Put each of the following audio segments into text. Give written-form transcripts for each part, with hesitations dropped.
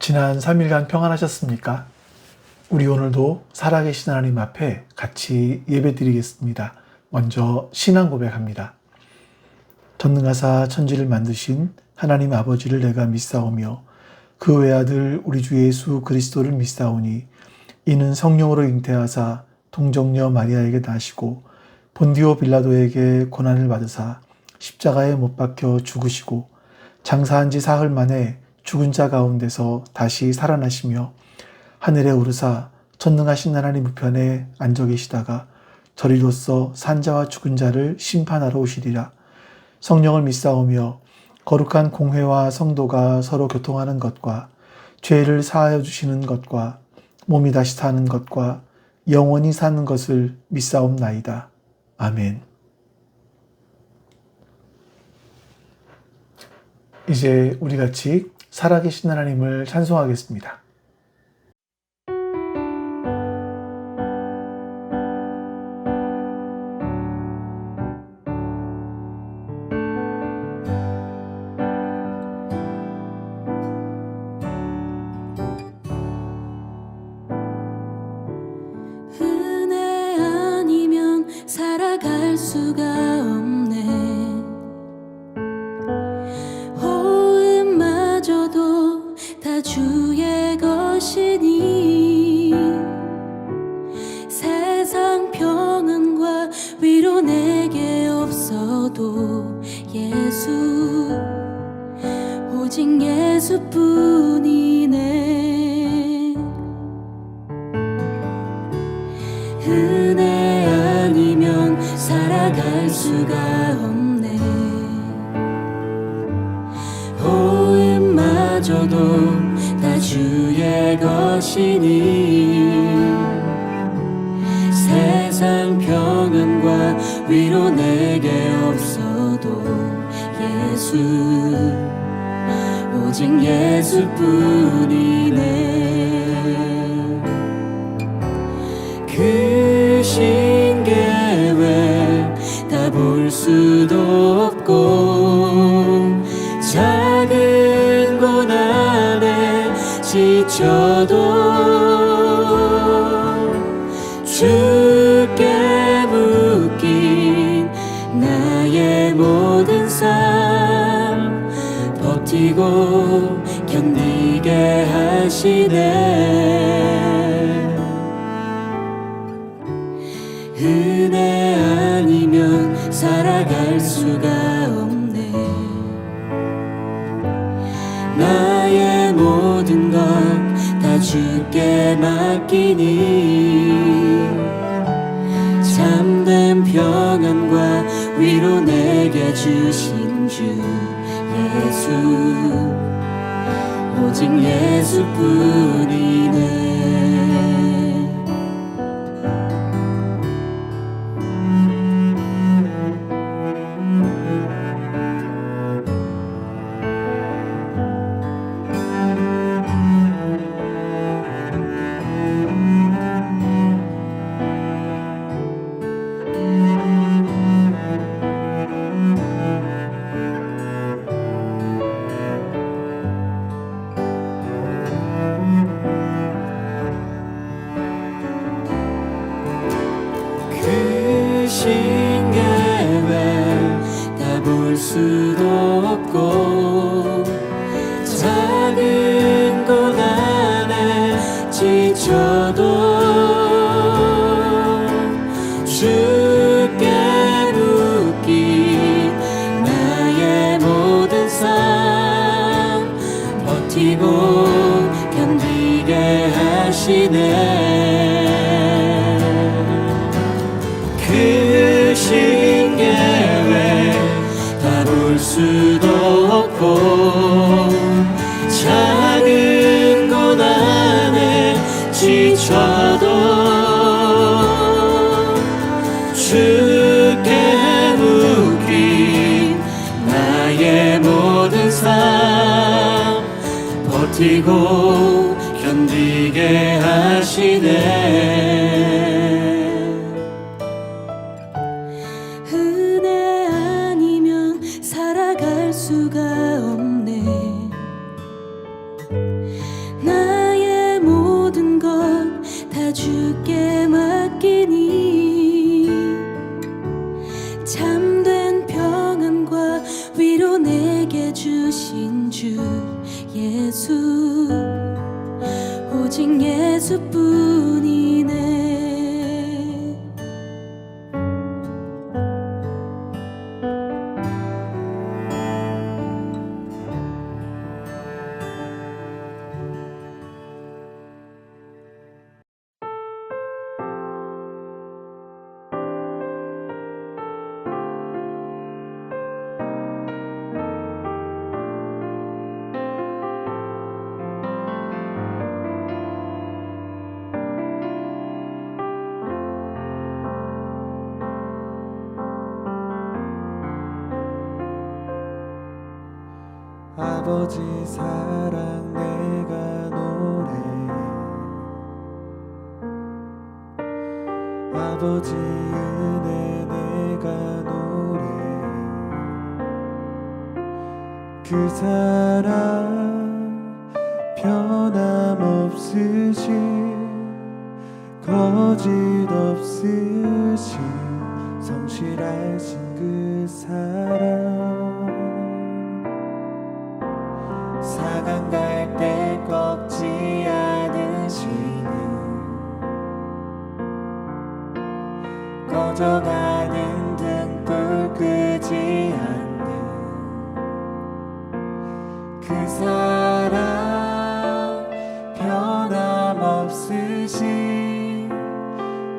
지난 3일간 평안하셨습니까? 우리 오늘도 살아계신 하나님 앞에 같이 예배드리겠습니다. 먼저 신앙 고백합니다. 전능하사 천지를 만드신 하나님 아버지를 내가 믿사오며 그 외아들 우리 주 예수 그리스도를 믿사오니 이는 성령으로 잉태하사 동정녀 마리아에게 나시고 본디오 빌라도에게 고난을 받으사 십자가에 못 박혀 죽으시고 장사한 지 사흘 만에 죽은 자 가운데서 다시 살아나시며 하늘에 오르사 전능하신 하나님 우편에 앉아 계시다가 저리로서 산자와 죽은 자를 심판하러 오시리라. 성령을 믿사오며 거룩한 공회와 성도가 서로 교통하는 것과 죄를 사하여 주시는 것과 몸이 다시 사는 것과 영원히 사는 것을 믿사옵나이다. 아멘. 이제 우리 같이 살아계신 하나님을 찬송하겠습니다. 은혜 아니면 살아갈 수가 없네. 호흡마저도 다 주의 것이니 세상 평안과 위로 내게 없어도 예수, 오직 예수뿐이네. 은혜 아니면 살아갈 수가 없네. 호흡마저도 다 주의 것이니 세상 평안과 위로 내게 없어도 예수, 오직 예수뿐이네. 그 신계획 다 볼 수도 없고 작은 고난에 지쳐도 주께 묶인 나의 모든 삶 버티고 견디게 하시네. 은혜 아니면 살아갈 수가 없네. 나의 모든 것 다 주께 맡기니 참된 평안과 위로 내게 주신 주 예수, 오직 예수뿐이네. 그 신계획 다 볼 수도 없고 작은 고난에 지쳐도 주께 묶인 나의 모든 삶 버티고 견디게 하시네. 그 신계획 다 볼 수도 없고 작은 고난에 지쳐도 주께 묶인 나의 모든 삶 버티고 견디게 하시네. 은혜 아니면 살아갈 수가 없네. 되신 주 예수, 오직 예수뿐이네. 아버지 사랑 내가 노래, 아버지 은혜 내가 노래. 그 사랑 변함없으신, 거짓없으신, 성실하신 그 사랑. 사강 갈 때 꺾지 않으시는, 꺼져가는 등불 끄지 않는 그 사랑, 변함없으신,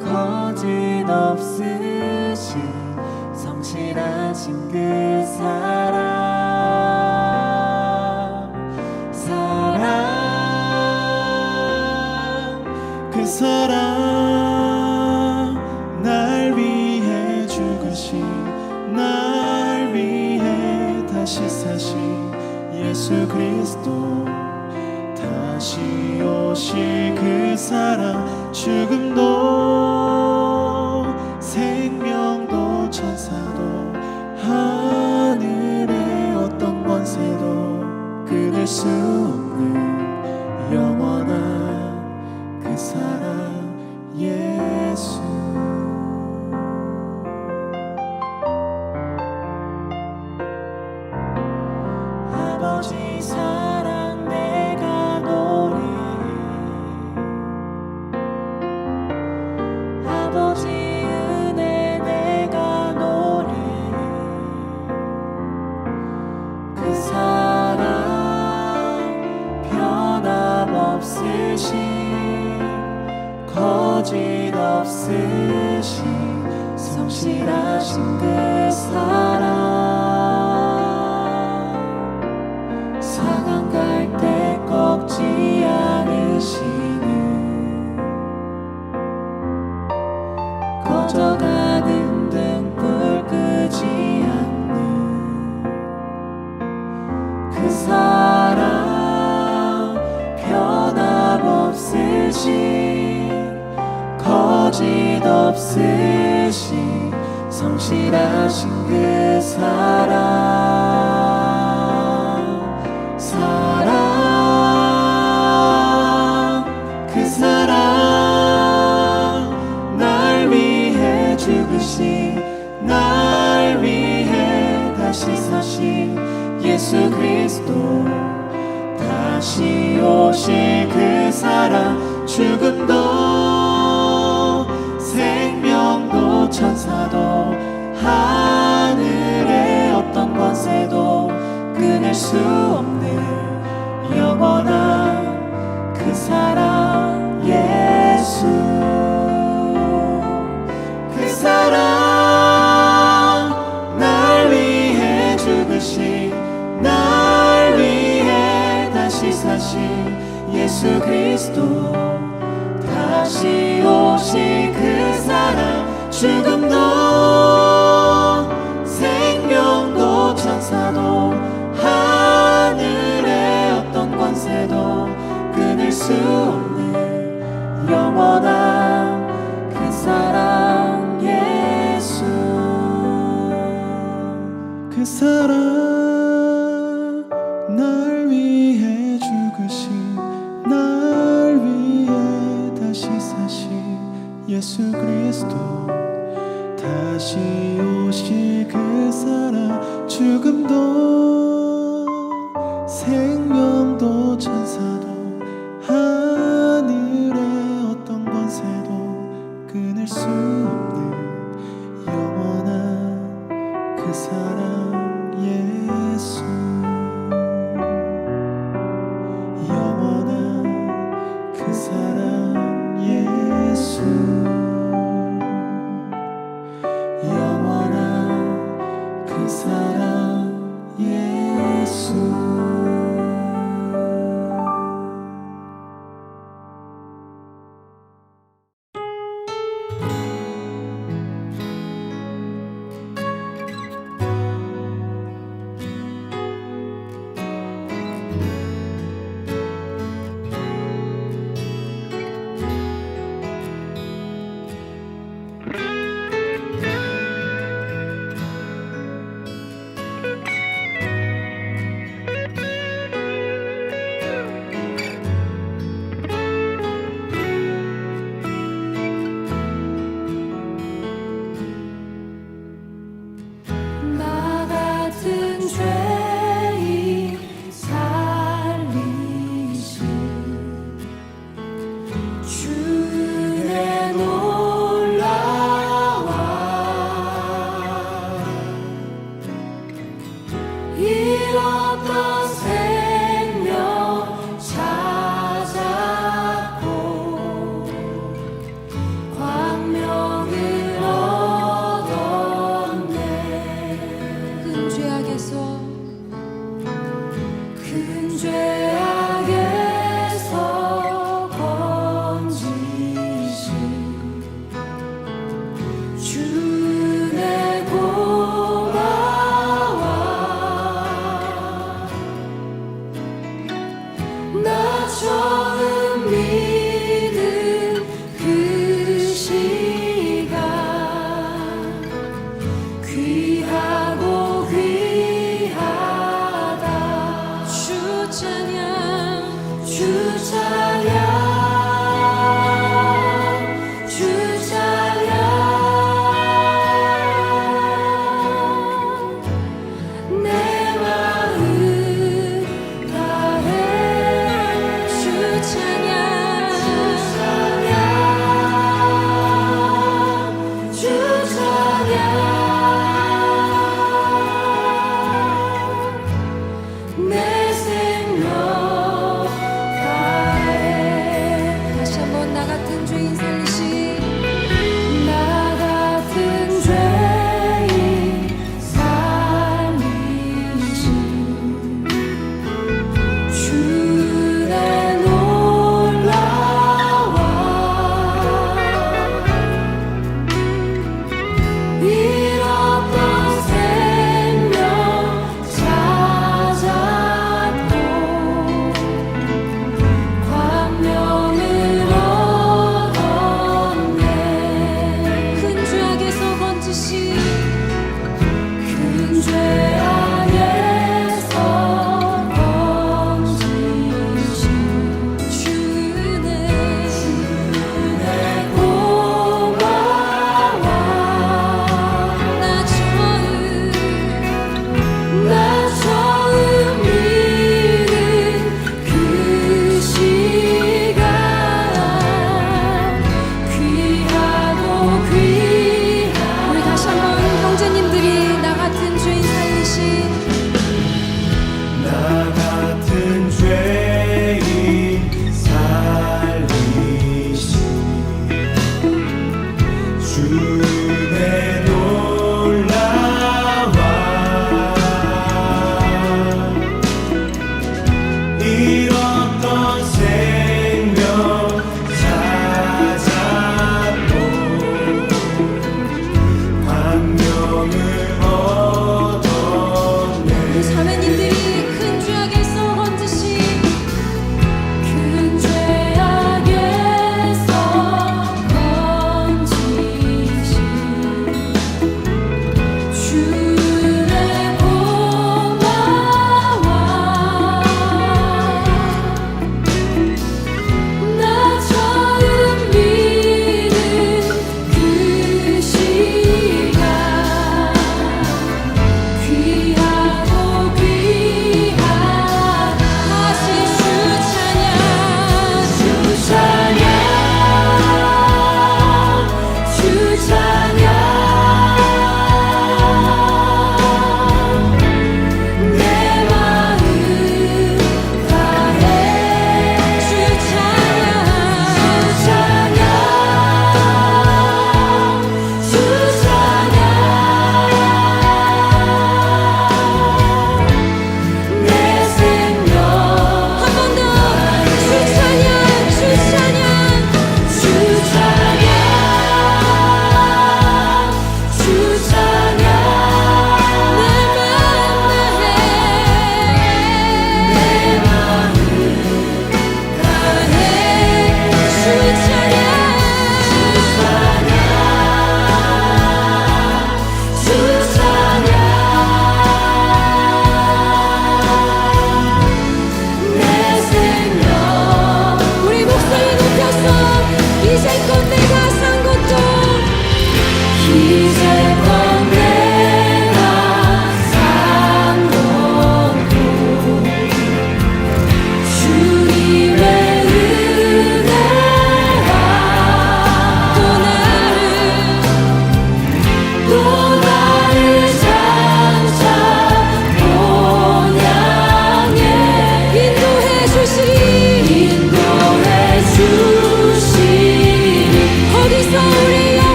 거짓없으신, 성실하신 그 사랑. 그 사랑, 날 위해 죽으신, 날 위해 다시 사신 예수 그리스도, 다시 오실 그 사랑. 죽음도 생명도 천사도 하늘의 어떤 권세도 끊을 수 없는 영원한 그 사랑 예수. 아버지 사랑 내가 노래, 아버지 은혜 내가 노래. 그 사랑 변함없으신, 거짓없으신, 성실하신 그 사랑. 사강 갈 때 꺾지 않으시는, 꺼져가는 등불 끄지 않는 그 사랑, 변함없으신, 거짓없으신, 성실하신 그 사랑. 사랑, 그 사랑, 날 위해 죽으신, 날 위해 다시 사신 예수 그리스도, 다시 오실 그 사랑. 죽음도 생명도 천사도 하늘의 어떤 권세도 끊을 수 없는 영원한 그 사랑 예수. 그 사랑, 날 위해 죽으신, 날 위해 다시 사신 예수 그리스도, 다시 오실 그 사랑. 죽음도 생명도 천사도 하늘의 어떤 권세도 끊을 수 없는 영원한 그 사랑 예수. 그 사랑, 날 위해 죽으신, 날 위해 다시 사신 예수 그리스도, 다시 오실 그 사랑. 죽음도 사랑 예수 영원한 그 사랑 예수 영원한 그 사랑 예수 나 같은 죄인 살리신 주의 놀라와 잃었던 생명 찾았고 광명을 얻었네 큰 죄악에서 건지신 주의 고마워 나 처음 믿은 그 시간 귀하고 귀한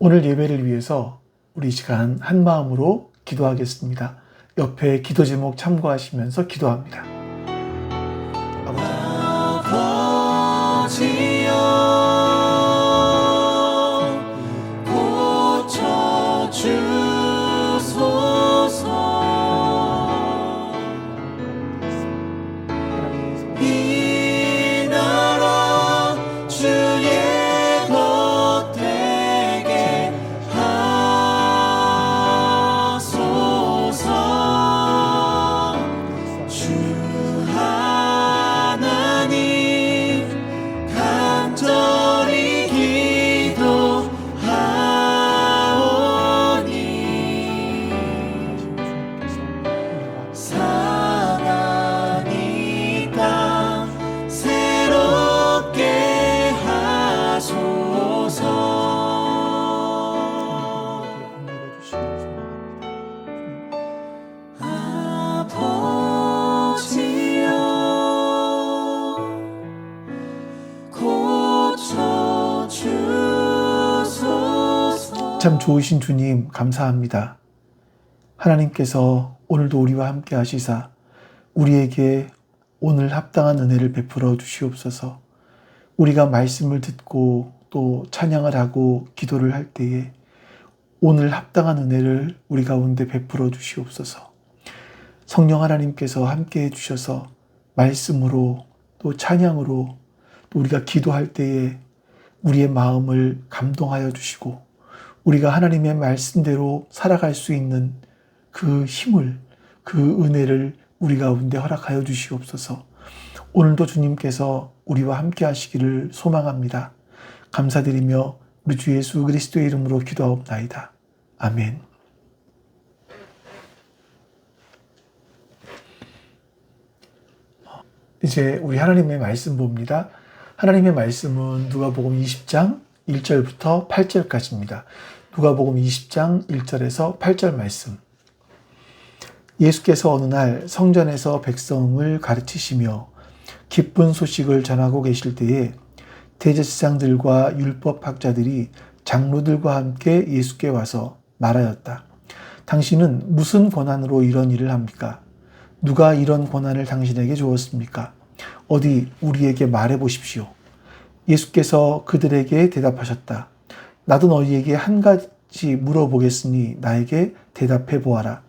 오늘 예배를 위해서 우리 시간 한 마음으로 기도하겠습니다. 옆에 기도 제목 참고하시면서 기도합니다. 아버지여 고쳐주소서 이 나라 주의 것 되게 하소서 주 하나님 간절히 기도하오니 사랑 이 땅 새롭게 하소서 아버지여 고쳐주소서 참 좋으신 주님 감사합니다. 하나님께서 오늘도 우리와 함께 하시사 우리에게 오늘 합당한 은혜를 베풀어 주시옵소서. 우리가 말씀을 듣고 또 찬양을 하고 기도를 할 때에 오늘 합당한 은혜를 우리 가운데 베풀어 주시옵소서. 성령 하나님께서 함께 해주셔서 말씀으로 또 찬양으로 또 우리가 기도할 때에 우리의 마음을 감동하여 주시고 우리가 하나님의 말씀대로 살아갈 수 있는 그 힘을, 그 은혜를 우리 가운데 허락하여 주시옵소서. 오늘도 주님께서 우리와 함께 하시기를 소망합니다. 감사드리며 우리 주 예수 그리스도의 이름으로 기도하옵나이다. 아멘. 이제 우리 하나님의 말씀 봅니다. 하나님의 말씀은 누가복음 20장 1절부터 8절까지입니다. 누가복음 20장 1절에서 8절 말씀. 예수께서 어느 날 성전에서 백성을 가르치시며 기쁜 소식을 전하고 계실 때에 대제사장들과 율법학자들이 장로들과 함께 예수께 와서 말하였다. 당신은 무슨 권한으로 이런 일을 합니까? 누가 이런 권한을 당신에게 주었습니까? 어디 우리에게 말해 보십시오. 예수께서 그들에게 대답하셨다. 나도 너희에게 한 가지 물어보겠으니 나에게 대답해 보아라.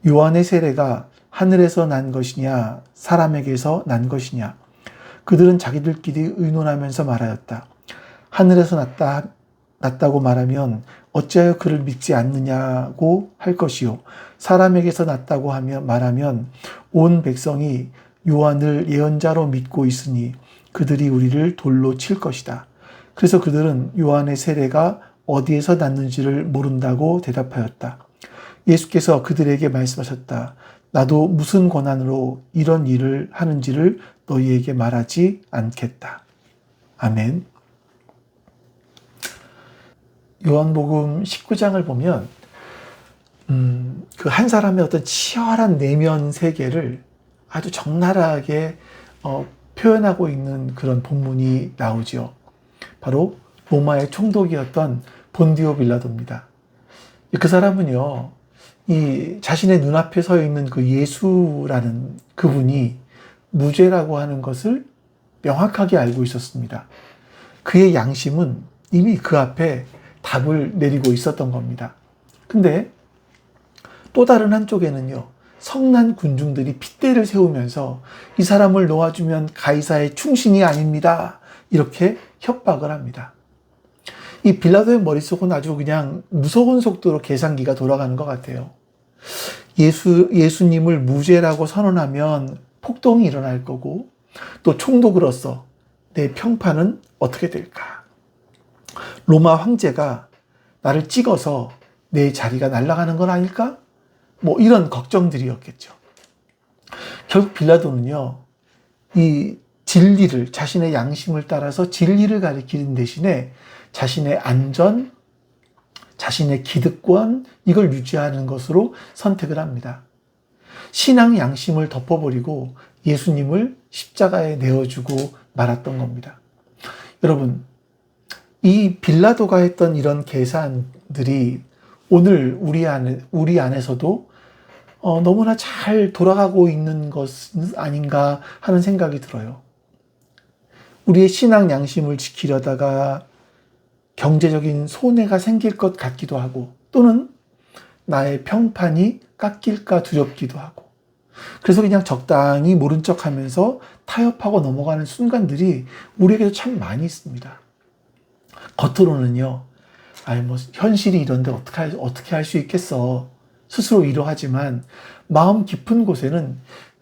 요한의 세례가 하늘에서 난 것이냐 사람에게서 난 것이냐? 그들은 자기들끼리 의논하면서 말하였다. 하늘에서 났다고 말하면 어찌하여 그를 믿지 않느냐고 할 것이요. 사람에게서 났다고 말하면 온 백성이 요한을 예언자로 믿고 있으니 그들이 우리를 돌로 칠 것이다. 그래서 그들은 요한의 세례가 어디에서 났는지를 모른다고 대답하였다. 예수께서 그들에게 말씀하셨다. 나도 무슨 권한으로 이런 일을 하는지를 너희에게 말하지 않겠다. 아멘. 요한복음 19장을 보면 그 한 사람의 어떤 치열한 내면 세계를 아주 적나라하게 표현하고 있는 그런 본문이 나오죠. 바로 로마의 총독이었던 본디오 빌라도입니다. 그 사람은요, 이 자신의 눈앞에 서 있는 그 예수라는 그분이 무죄라고 하는 것을 명확하게 알고 있었습니다. 그의 양심은 이미 그 앞에 답을 내리고 있었던 겁니다. 근데 또 다른 한쪽에는요, 성난 군중들이 핏대를 세우면서 이 사람을 놓아주면 가이사의 충신이 아닙니다. 이렇게 협박을 합니다. 이 빌라도의 머릿속은 아주 그냥 무서운 속도로 계산기가 돌아가는 것 같아요. 예수님을 무죄라고 선언하면 폭동이 일어날 거고 또 총독으로서 내 평판은 어떻게 될까? 로마 황제가 나를 찍어서 내 자리가 날아가는 건 아닐까? 뭐 이런 걱정들이었겠죠. 결국 빌라도는요, 이 진리를, 자신의 양심을 따라서 진리를 가리키는 대신에 자신의 안전, 자신의 기득권, 이걸 유지하는 것으로 선택을 합니다. 신앙 양심을 덮어버리고 예수님을 십자가에 내어주고 말았던 겁니다. 여러분, 이 빌라도가 했던 이런 계산들이 오늘 우리 안에서도 너무나 잘 돌아가고 있는 것은 아닌가 하는 생각이 들어요. 우리의 신앙 양심을 지키려다가 경제적인 손해가 생길 것 같기도 하고, 또는 나의 평판이 깎일까 두렵기도 하고, 그래서 그냥 적당히 모른 척 하면서 타협하고 넘어가는 순간들이 우리에게도 참 많이 있습니다. 겉으로는요, 현실이 이런데 어떻게 할 수 있겠어. 스스로 위로하지만 마음 깊은 곳에는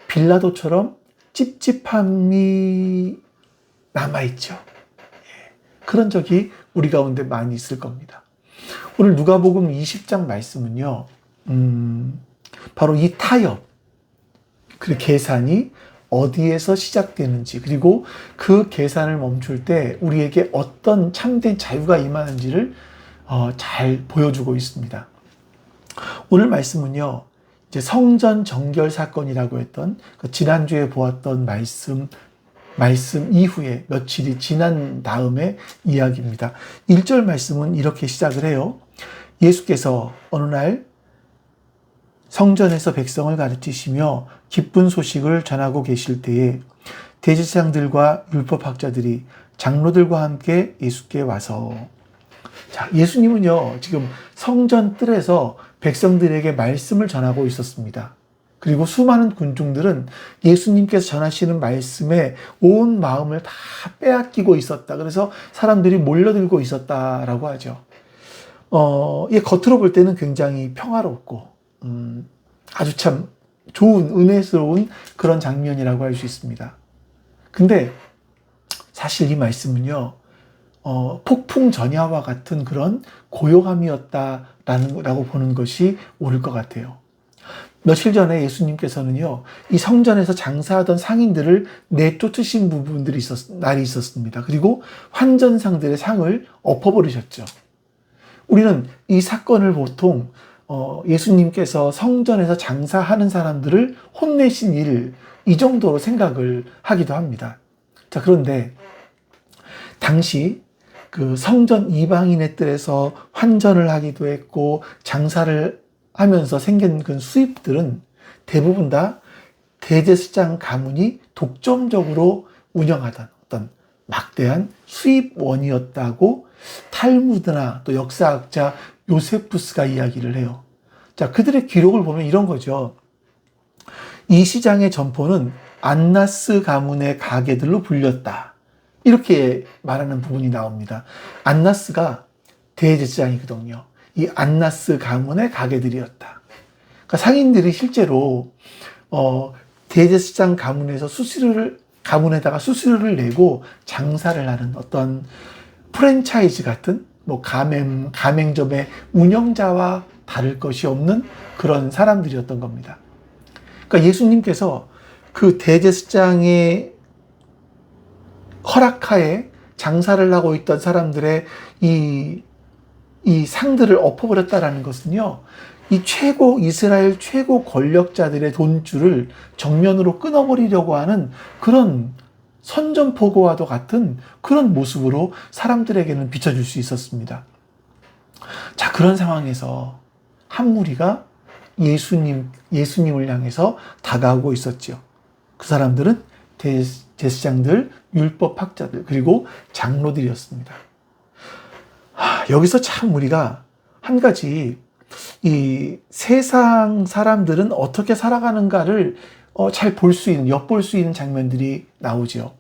빌라도처럼 찝찝함이 남아있죠. 그런 적이 우리 가운데 많이 있을 겁니다. 오늘 누가복음 20장 말씀은요, 바로 이 타협, 그 계산이 어디에서 시작되는지, 그리고 그 계산을 멈출 때 우리에게 어떤 참된 자유가 임하는지를 잘 보여주고 있습니다. 오늘 말씀은요, 이제 성전 정결 사건이라고 했던 지난주에 보았던 말씀 이후에 며칠이 지난 다음에 이야기입니다. 1절 말씀은 이렇게 시작을 해요. 예수께서 어느 날 성전에서 백성을 가르치시며 기쁜 소식을 전하고 계실 때에 대제사장들과 율법학자들이 장로들과 함께 예수께 와서, 자, 예수님은요, 지금 성전 뜰에서 백성들에게 말씀을 전하고 있었습니다. 그리고 수많은 군중들은 예수님께서 전하시는 말씀에 온 마음을 다 빼앗기고 있었다. 그래서 사람들이 몰려들고 있었다라고 하죠. 겉으로 볼 때는 굉장히 평화롭고, 아주 참 좋은, 은혜스러운 그런 장면이라고 할 수 있습니다. 근데 사실 이 말씀은요, 폭풍 전야와 같은 그런 고요함이었다라고 보는 것이 옳을 것 같아요. 며칠 전에 예수님께서는요, 이 성전에서 장사하던 상인들을 내쫓으신 날이 있었습니다. 그리고 환전상들의 상을 엎어버리셨죠. 우리는 이 사건을 보통 예수님께서 성전에서 장사하는 사람들을 혼내신 일, 이 정도로 생각을 하기도 합니다. 자, 그런데 당시 그 성전 이방인의 뜰에서 환전을 하기도 했고 장사를 하면서 생긴 그 수입들은 대부분 다 대제사장 가문이 독점적으로 운영하던 어떤 막대한 수입원이었다고 탈무드나 또 역사학자 요세푸스가 이야기를 해요. 자, 그들의 기록을 보면 이런 거죠. 이 시장의 점포는 안나스 가문의 가게들로 불렸다. 이렇게 말하는 부분이 나옵니다. 안나스가 대제사장이거든요. 이 안나스 가문의 가게들이었다. 그러니까 상인들이 실제로 대제사장 가문에서 가문에다가 수수료를 내고 장사를 하는 어떤 프랜차이즈 같은 가맹점의 운영자와 다를 것이 없는 그런 사람들이었던 겁니다. 그러니까 예수님께서 그 대제사장의 허락하에 장사를 하고 있던 사람들의 이 상들을 엎어버렸다라는 것은요, 이스라엘 최고 권력자들의 돈줄을 정면으로 끊어버리려고 하는 그런 선전포고와도 같은 그런 모습으로 사람들에게는 비춰줄 수 있었습니다. 자, 그런 상황에서 한 무리가 예수님을 향해서 다가오고 있었죠. 그 사람들은 제사장들, 율법학자들, 그리고 장로들이었습니다. 여기서 참 우리가 한 가지 이 세상 사람들은 어떻게 살아가는가를 잘 엿볼 수 있는 장면들이 나오죠.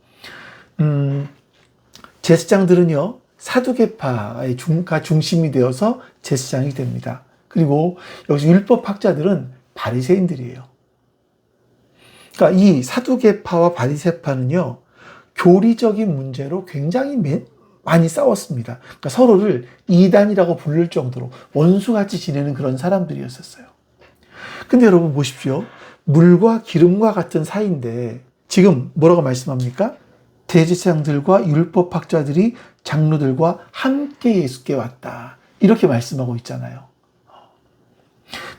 제사장들은요, 사두개파의 중심이 되어서 제사장이 됩니다. 그리고 여기서 율법학자들은 바리새인들이에요. 그러니까 이 사두개파와 바리새파는요, 교리적인 문제로 굉장히 많이 싸웠습니다. 그러니까 서로를 이단이라고 부를 정도로 원수같이 지내는 그런 사람들이었어요. 근데 여러분 보십시오. 물과 기름과 같은 사이인데 지금 뭐라고 말씀합니까? 대제사장들과 율법학자들이 장로들과 함께 예수께 왔다. 이렇게 말씀하고 있잖아요.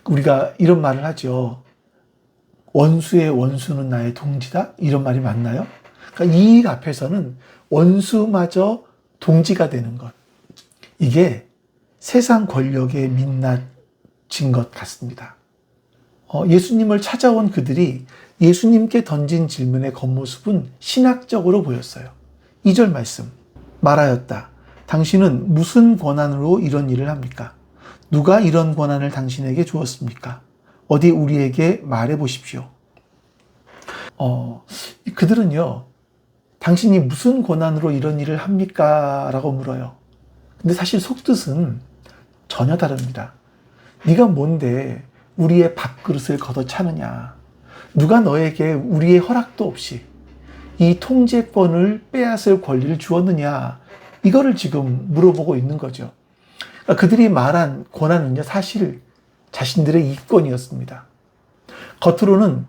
우리가 이런 말을 하죠. 원수의 원수는 나의 동지다? 이런 말이 맞나요? 그러니까 이 앞에서는 원수마저 동지가 되는 것. 이게 세상 권력의 민낯인 것 같습니다. 예수님을 찾아온 그들이 예수님께 던진 질문의 겉모습은 신학적으로 보였어요. 2절 말씀. 말하였다. 당신은 무슨 권한으로 이런 일을 합니까? 누가 이런 권한을 당신에게 주었습니까? 어디 우리에게 말해 보십시오. 그들은요, 당신이 무슨 권한으로 이런 일을 합니까? 라고 물어요. 근데 사실 속뜻은 전혀 다릅니다. 네가 뭔데 우리의 밥그릇을 걷어차느냐? 누가 너에게 우리의 허락도 없이 이 통제권을 빼앗을 권리를 주었느냐? 이거를 지금 물어보고 있는 거죠. 그러니까 그들이 말한 권한은요, 사실 자신들의 이권이었습니다. 겉으로는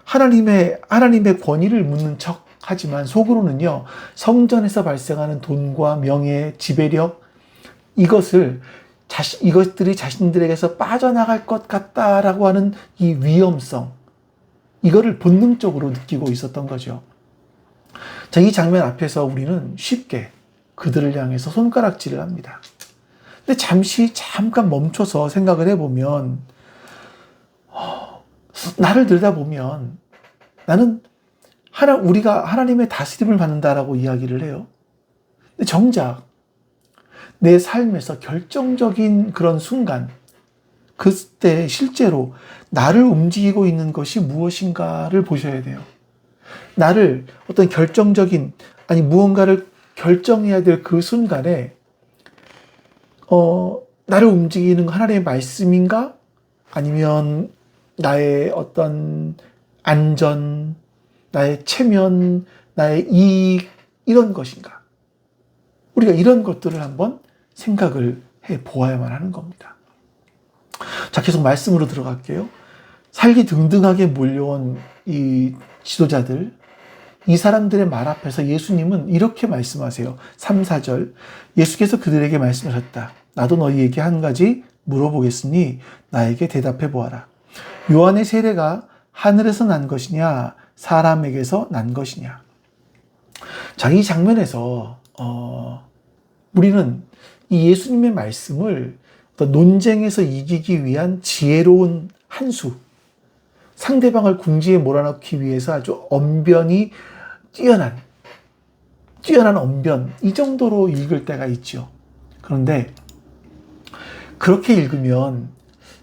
하나님의 권위를 묻는 척 하지만 속으로는요, 성전에서 발생하는 돈과 명예, 지배력, 이것들이 자신들에게서 빠져나갈 것 같다라고 하는 이 위험성, 이거를 본능적으로 느끼고 있었던 거죠. 자, 이 장면 앞에서 우리는 쉽게 그들을 향해서 손가락질을 합니다. 근데 잠깐 멈춰서 생각을 해보면, 나를 들여다보면 나는 우리가 하나님의 다스림을 받는다라고 이야기를 해요. 근데 정작 내 삶에서 결정적인 그런 순간, 그때 실제로 나를 움직이고 있는 것이 무엇인가를 보셔야 돼요. 나를 어떤 무언가를 결정해야 될 그 순간에, 나를 움직이는 하나님의 말씀인가? 아니면 나의 어떤 안전, 나의 체면, 나의 이익, 이런 것인가? 우리가 이런 것들을 한번 생각을 해 보아야만 하는 겁니다. 자, 계속 말씀으로 들어갈게요. 살기 등등하게 몰려온 이 지도자들, 이 사람들의 말 앞에서 예수님은 이렇게 말씀하세요. 3, 4절. 예수께서 그들에게 말씀하셨다. 나도 너희에게 한 가지 물어보겠으니 나에게 대답해 보아라. 요한의 세례가 하늘에서 난 것이냐, 사람에게서 난 것이냐. 자, 이 장면에서 우리는 이 예수님의 말씀을 어떤 논쟁에서 이기기 위한 지혜로운 한 수, 상대방을 궁지에 몰아넣기 위해서 아주 언변이 뛰어난 언변, 이 정도로 읽을 때가 있죠. 그런데 그렇게 읽으면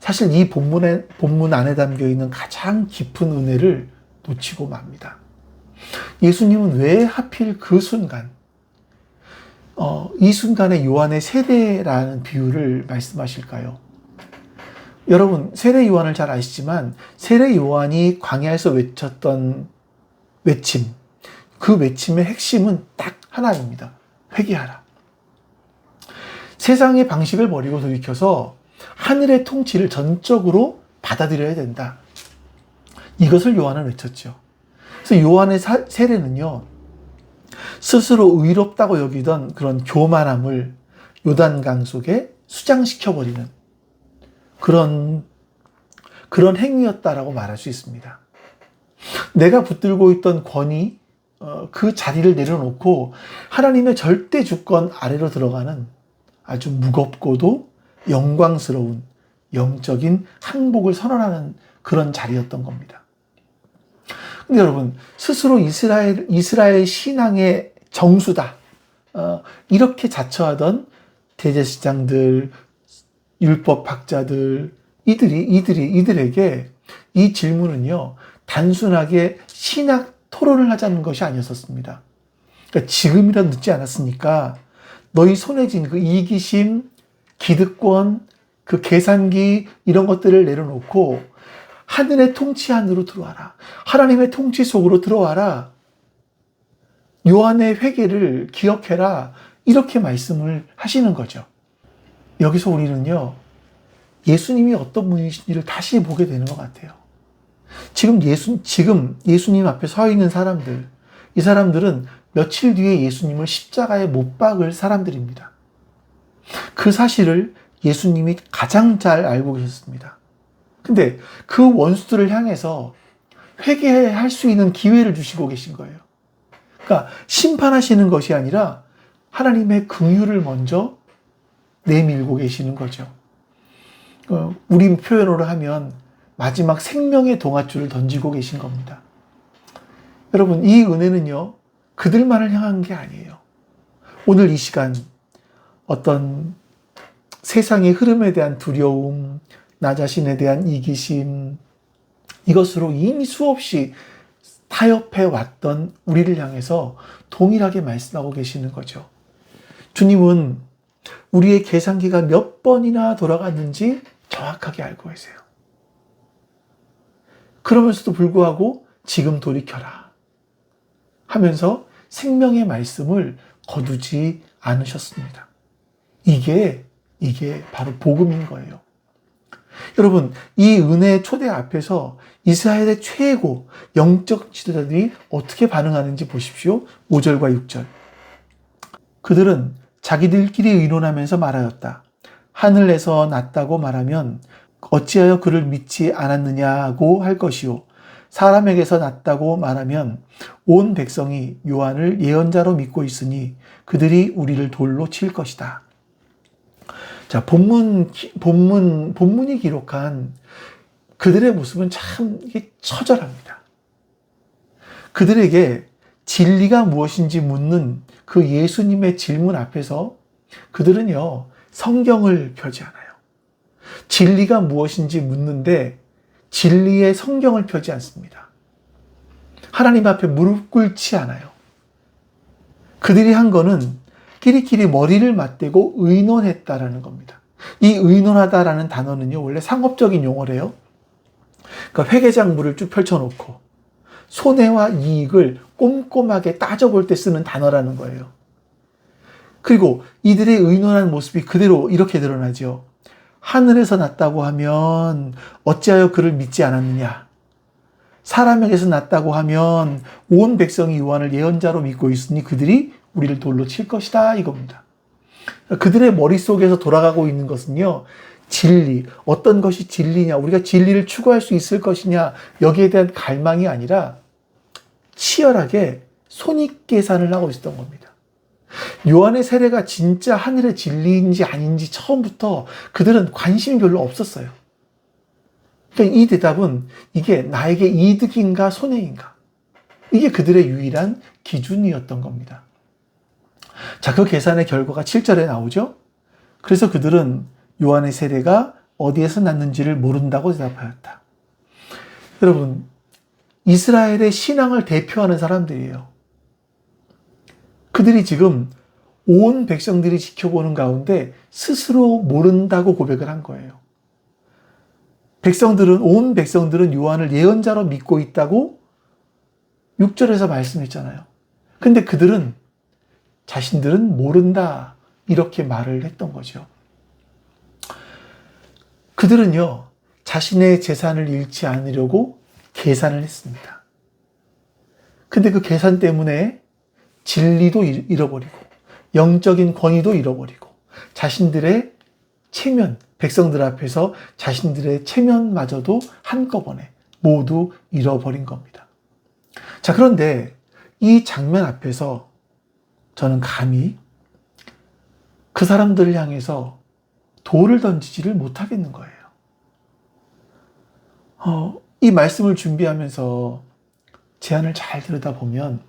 사실 이 본문 안에 담겨 있는 가장 깊은 은혜를 놓치고 맙니다. 예수님은 왜 하필 그 순간, 이 순간에 요한의 세례라는 비유를 말씀하실까요? 여러분, 세례 요한을 잘 아시지만 세례 요한이 광야에서 외쳤던 외침, 그 외침의 핵심은 딱 하나입니다. 회개하라. 세상의 방식을 버리고 돌이켜서 하늘의 통치를 전적으로 받아들여야 된다. 이것을 요한은 외쳤죠. 그래서 요한의 세례는요, 스스로 의롭다고 여기던 그런 교만함을 요단강 속에 수장시켜버리는 그런 행위였다라고 말할 수 있습니다. 내가 붙들고 있던 권위, 그 자리를 내려놓고 하나님의 절대 주권 아래로 들어가는 아주 무겁고도 영광스러운 영적인 항복을 선언하는 그런 자리였던 겁니다. 근데 여러분, 스스로 이스라엘 신앙의 정수다, 이렇게 자처하던 대제사장들, 율법학자들, 이들에게 이 질문은요, 단순하게 신학 토론을 하자는 것이 아니었었습니다. 그러니까 지금이라도 늦지 않았으니까 너희 손에 쥔 그 이기심, 기득권, 그 계산기, 이런 것들을 내려놓고 하늘의 통치 안으로 들어와라. 하나님의 통치 속으로 들어와라. 요한의 회개를 기억해라. 이렇게 말씀을 하시는 거죠. 여기서 우리는요, 예수님이 어떤 분이신지를 다시 보게 되는 것 같아요. 지금 예수님 앞에 서 있는 사람들, 이 사람들은 며칠 뒤에 예수님을 십자가에 못 박을 사람들입니다. 그 사실을 예수님이 가장 잘 알고 계셨습니다. 근데 그 원수들을 향해서 회개할 수 있는 기회를 주시고 계신 거예요. 그러니까 심판하시는 것이 아니라 하나님의 긍휼을 먼저 내밀고 계시는 거죠. 우리 표현으로 하면 마지막 생명의 동아줄을 던지고 계신 겁니다. 여러분, 이 은혜는요, 그들만을 향한 게 아니에요. 오늘 이 시간 어떤 세상의 흐름에 대한 두려움, 나 자신에 대한 이기심, 이것으로 이미 수없이 타협해 왔던 우리를 향해서 동일하게 말씀하고 계시는 거죠. 주님은 우리의 계산기가 몇 번이나 돌아갔는지 정확하게 알고 계세요. 그러면서도 불구하고 지금 돌이켜라 하면서 생명의 말씀을 거두지 않으셨습니다. 이게 바로 복음인 거예요. 여러분, 이 은혜의 초대 앞에서 이스라엘의 최고 영적 지도자들이 어떻게 반응하는지 보십시오. 5절과 6절. 그들은 자기들끼리 의논하면서 말하였다. 하늘에서 났다고 말하면 어찌하여 그를 믿지 않았느냐고 할 것이요. 사람에게서 났다고 말하면 온 백성이 요한을 예언자로 믿고 있으니 그들이 우리를 돌로 칠 것이다. 자, 본문이 기록한 그들의 모습은 참 이게 처절합니다. 그들에게 진리가 무엇인지 묻는 그 예수님의 질문 앞에서 그들은요, 성경을 펴지 않아요. 진리가 무엇인지 묻는데 진리의 성경을 펴지 않습니다. 하나님 앞에 무릎 꿇지 않아요. 그들이 한 거는 끼리끼리 머리를 맞대고 의논했다라는 겁니다. 이 의논하다라는 단어는요, 원래 상업적인 용어래요. 그러니까 회계장부를 쭉 펼쳐놓고 손해와 이익을 꼼꼼하게 따져볼 때 쓰는 단어라는 거예요. 그리고 이들의 의논한 모습이 그대로 이렇게 드러나죠. 하늘에서 났다고 하면 어찌하여 그를 믿지 않았느냐. 사람에게서 났다고 하면 온 백성이 요한을 예언자로 믿고 있으니 그들이 우리를 돌로 칠 것이다, 이겁니다. 그들의 머릿속에서 돌아가고 있는 것은요, 진리, 어떤 것이 진리냐, 우리가 진리를 추구할 수 있을 것이냐, 여기에 대한 갈망이 아니라 치열하게 손익계산을 하고 있었던 겁니다. 요한의 세례가 진짜 하늘의 진리인지 아닌지 처음부터 그들은 관심이 별로 없었어요. 그러니까 이 대답은 이게 나에게 이득인가 손해인가, 이게 그들의 유일한 기준이었던 겁니다. 자, 그 계산의 결과가 7절에 나오죠. 그래서 그들은 요한의 세례가 어디에서 났는지를 모른다고 대답하였다. 여러분, 이스라엘의 신앙을 대표하는 사람들이에요. 그들이 지금 온 백성들이 지켜보는 가운데 스스로 모른다고 고백을 한 거예요. 온 백성들은 요한을 예언자로 믿고 있다고 6절에서 말씀했잖아요. 근데 자신들은 모른다, 이렇게 말을 했던 거죠. 그들은요, 자신의 재산을 잃지 않으려고 계산을 했습니다. 근데 그 계산 때문에 진리도 잃어버리고 영적인 권위도 잃어버리고 자신들의 체면, 백성들 앞에서 자신들의 체면마저도 한꺼번에 모두 잃어버린 겁니다. 자, 그런데 이 장면 앞에서 저는 감히 그 사람들을 향해서 돌을 던지지를 못하겠는 거예요. 이 말씀을 준비하면서 제안을 잘 들여다보면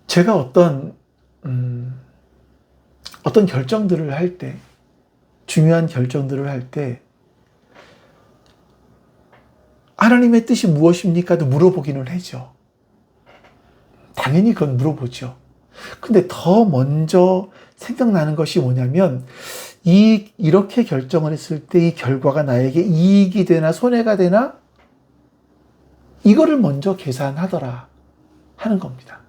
제가 어떤 결정들을 할 때, 중요한 결정들을 할 때 하나님의 뜻이 무엇입니까도 물어보기는 하죠. 당연히 그건 물어보죠. 근데 더 먼저 생각나는 것이 뭐냐면 이렇게 결정을 했을 때 이 결과가 나에게 이익이 되나 손해가 되나 이거를 먼저 계산하더라 하는 겁니다.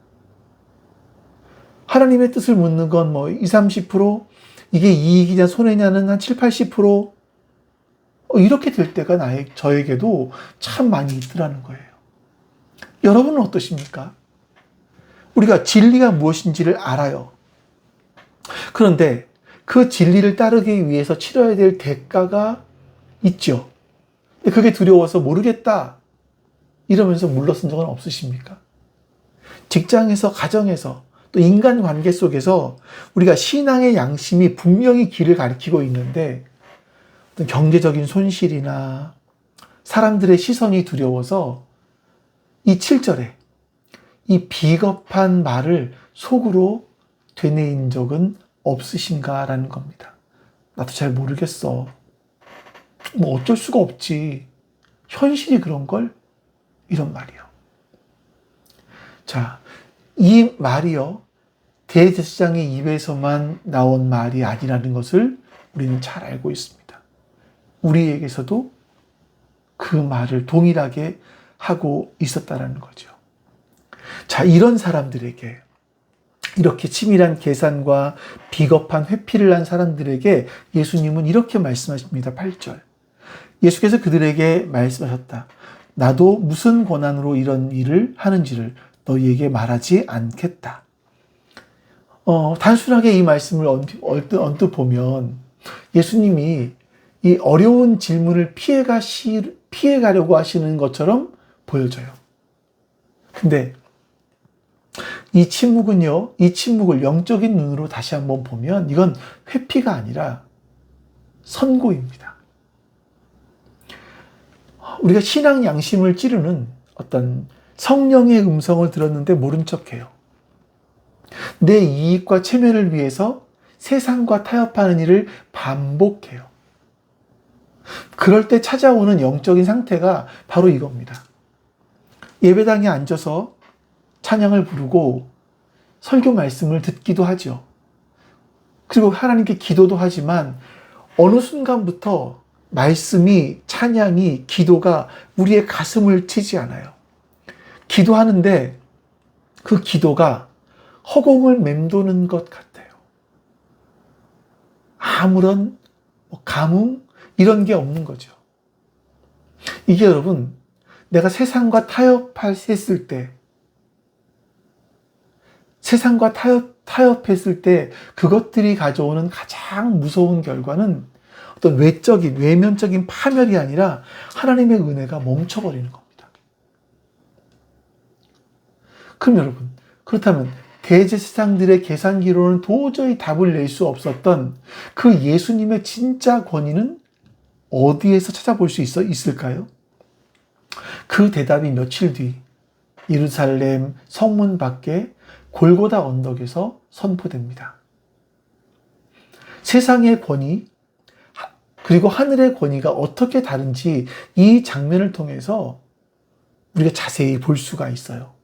하나님의 뜻을 묻는 건 20, 30%, 이게 이익이냐 손해냐는 한 7, 80%, 이렇게 될 때가 저에게도 참 많이 있더라는 거예요. 여러분은 어떠십니까? 우리가 진리가 무엇인지를 알아요. 그런데 그 진리를 따르기 위해서 치러야 될 대가가 있죠. 근데 그게 두려워서 모르겠다 이러면서 물러선 적은 없으십니까? 직장에서, 가정에서, 또 인간관계 속에서 우리가 신앙의 양심이 분명히 길을 가리키고 있는데 어떤 경제적인 손실이나 사람들의 시선이 두려워서 이 7절에 이 비겁한 말을 속으로 되뇌인 적은 없으신가라는 겁니다. 나도 잘 모르겠어. 뭐 어쩔 수가 없지. 현실이 그런걸? 이런 말이요. 자, 이 말이요. 대제사장의 입에서만 나온 말이 아니라는 것을 우리는 잘 알고 있습니다. 우리에게서도 그 말을 동일하게 하고 있었다라는 거죠. 자, 이런 사람들에게, 이렇게 치밀한 계산과 비겁한 회피를 한 사람들에게 예수님은 이렇게 말씀하십니다. 8절. 예수께서 그들에게 말씀하셨다. 나도 무슨 권한으로 이런 일을 하는지를 너희에게 말하지 않겠다. 단순하게 이 말씀을 언뜻 보면 예수님이 이 어려운 질문을 피해가려고 하시는 것처럼 보여져요. 근데 이 침묵을 영적인 눈으로 다시 한번 보면 이건 회피가 아니라 선고입니다. 우리가 신앙 양심을 찌르는 어떤 성령의 음성을 들었는데 모른 척해요. 내 이익과 체면을 위해서 세상과 타협하는 일을 반복해요. 그럴 때 찾아오는 영적인 상태가 바로 이겁니다. 예배당에 앉아서 찬양을 부르고 설교 말씀을 듣기도 하죠. 그리고 하나님께 기도도 하지만 어느 순간부터 말씀이, 찬양이, 기도가 우리의 가슴을 치지 않아요. 기도하는데 그 기도가 허공을 맴도는 것 같아요. 아무런 감흥 이런 게 없는 거죠. 이게 여러분, 내가 세상과 타협했을 때, 타협했을 때 그것들이 가져오는 가장 무서운 결과는 어떤 외면적인 파멸이 아니라 하나님의 은혜가 멈춰버리는 겁니다. 그럼 여러분, 그렇다면 대제사장들의 계산기로는 도저히 답을 낼 수 없었던 그 예수님의 진짜 권위는 어디에서 찾아볼 수 있을까요? 그 대답이 며칠 뒤 예루살렘 성문 밖에 골고다 언덕에서 선포됩니다. 세상의 권위 그리고 하늘의 권위가 어떻게 다른지 이 장면을 통해서 우리가 자세히 볼 수가 있어요.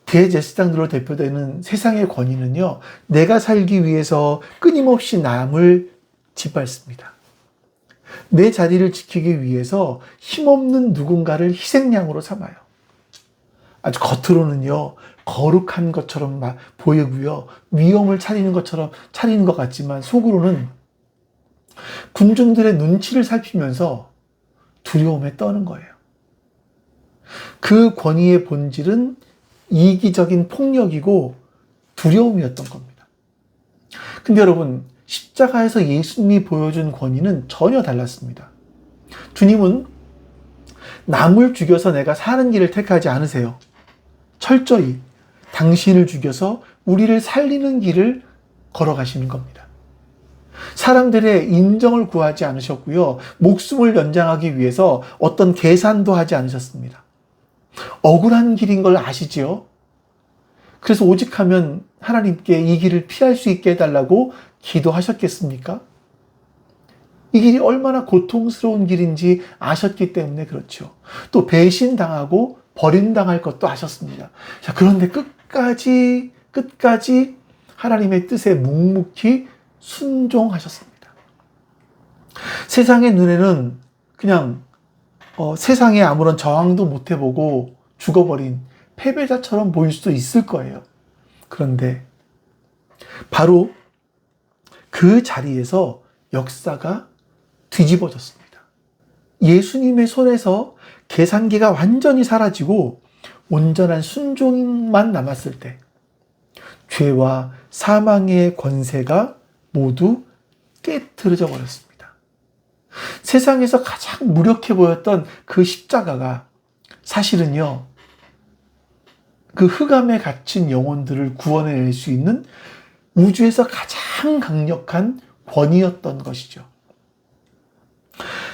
대제사장들로 대표되는 세상의 권위는요, 내가 살기 위해서 끊임없이 남을 짓밟습니다. 내 자리를 지키기 위해서 힘없는 누군가를 희생양으로 삼아요. 아주 겉으로는요, 거룩한 것처럼 보이고요, 위엄을 차리는 것 같지만 속으로는 군중들의 눈치를 살피면서 두려움에 떠는 거예요. 그 권위의 본질은 이기적인 폭력이고 두려움이었던 겁니다. 근데 여러분, 십자가에서 예수님이 보여준 권위는 전혀 달랐습니다. 주님은 남을 죽여서 내가 사는 길을 택하지 않으세요. 철저히 당신을 죽여서 우리를 살리는 길을 걸어가시는 겁니다. 사람들의 인정을 구하지 않으셨고요. 목숨을 연장하기 위해서 어떤 계산도 하지 않으셨습니다. 억울한 길인 걸 아시지요? 그래서 오직하면 하나님께 이 길을 피할 수 있게 해달라고 기도하셨겠습니까? 이 길이 얼마나 고통스러운 길인지 아셨기 때문에 그렇죠. 또 배신당하고 버림당할 것도 아셨습니다. 자, 그런데 끝까지 하나님의 뜻에 묵묵히 순종하셨습니다. 세상의 눈에는 그냥 세상에 아무런 저항도 못 해보고 죽어버린 패배자처럼 보일 수도 있을 거예요. 그런데 바로 그 자리에서 역사가 뒤집어졌습니다. 예수님의 손에서 계산기가 완전히 사라지고 온전한 순종만 남았을 때 죄와 사망의 권세가 모두 깨트려져 버렸습니다. 세상에서 가장 무력해 보였던 그 십자가가 사실은요, 그 흑암에 갇힌 영혼들을 구원해낼 수 있는 우주에서 가장 강력한 권위였던 것이죠.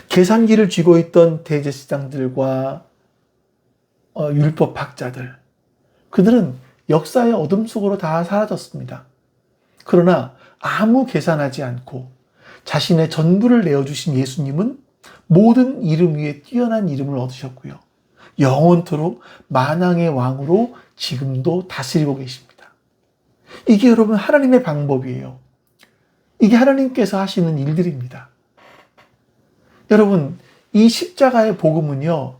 계산기를 쥐고 있던 대제사장들과 율법학자들, 그들은 역사의 어둠 속으로 다 사라졌습니다. 그러나 아무 계산하지 않고 자신의 전부를 내어주신 예수님은 모든 이름 위에 뛰어난 이름을 얻으셨고요. 영원토록 만왕의 왕으로 지금도 다스리고 계십니다. 이게 여러분 하나님의 방법이에요. 이게 하나님께서 하시는 일들입니다. 여러분, 이 십자가의 복음은요,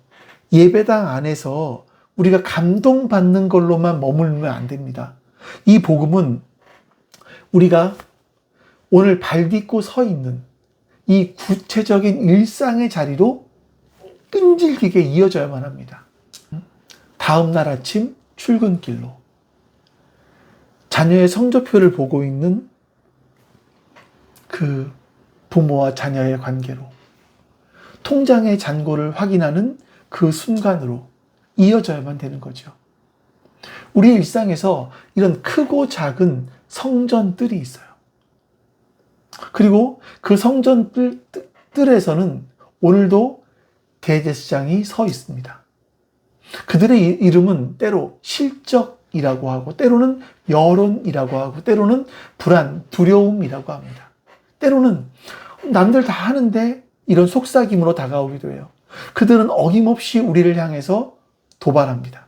예배당 안에서 우리가 감동받는 걸로만 머물면 안 됩니다. 이 복음은 우리가 오늘 발 딛고 서 있는 이 구체적인 일상의 자리로 끈질기게 이어져야만 합니다. 다음 날 아침 출근길로 자녀의 성적표를 보고 있는 그 부모와 자녀의 관계로 통장의 잔고를 확인하는 그 순간으로 이어져야만 되는 거죠. 우리 일상에서 이런 크고 작은 성전뜰이 있어요. 그리고 그 성전뜰에서는 오늘도 대제사장이 서 있습니다. 그들의 이름은 때로 실적이라고 하고, 때로는 여론이라고 하고, 때로는 불안, 두려움이라고 합니다. 때로는 남들 다 하는데 이런 속삭임으로 다가오기도 해요. 그들은 어김없이 우리를 향해서 도발합니다.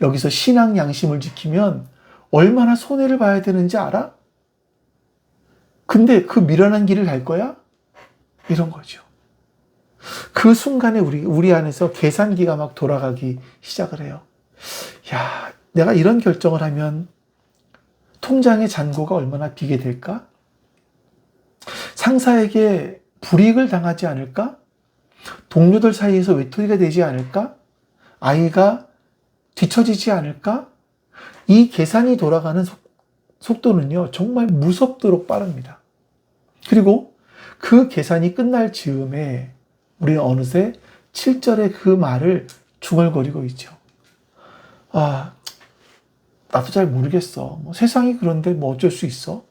여기서 신앙 양심을 지키면 얼마나 손해를 봐야 되는지 알아? 근데 그 미련한 길을 갈 거야? 이런 거죠. 그 순간에 우리 안에서 계산기가 막 돌아가기 시작을 해요. 야, 내가 이런 결정을 하면 통장의 잔고가 얼마나 비게 될까? 상사에게 불이익을 당하지 않을까? 동료들 사이에서 외톨이가 되지 않을까? 아이가 뒤처지지 않을까? 이 계산이 돌아가는 속도는요, 정말 무섭도록 빠릅니다. 그리고 그 계산이 끝날 즈음에 우리는 어느새 7절의 그 말을 중얼거리고 있죠. 아, 나도 잘 모르겠어. 뭐 세상이 그런데 뭐 어쩔 수 있어?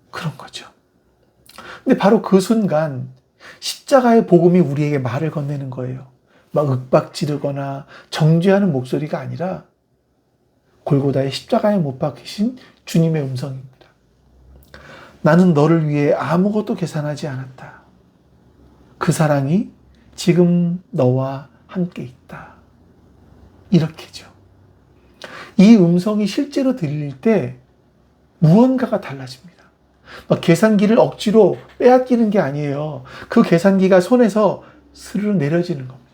그런 거죠. 근데 바로 그 순간 십자가의 복음이 우리에게 말을 건네는 거예요. 막 윽박지르거나 정죄하는 목소리가 아니라 골고다의 십자가에 못 박히신 주님의 음성입니다. 나는 너를 위해 아무것도 계산하지 않았다. 그 사랑이 지금 너와 함께 있다. 이렇게죠. 이 음성이 실제로 들릴 때 무언가가 달라집니다. 막 계산기를 억지로 빼앗기는 게 아니에요. 그 계산기가 손에서 스르르 내려지는 겁니다.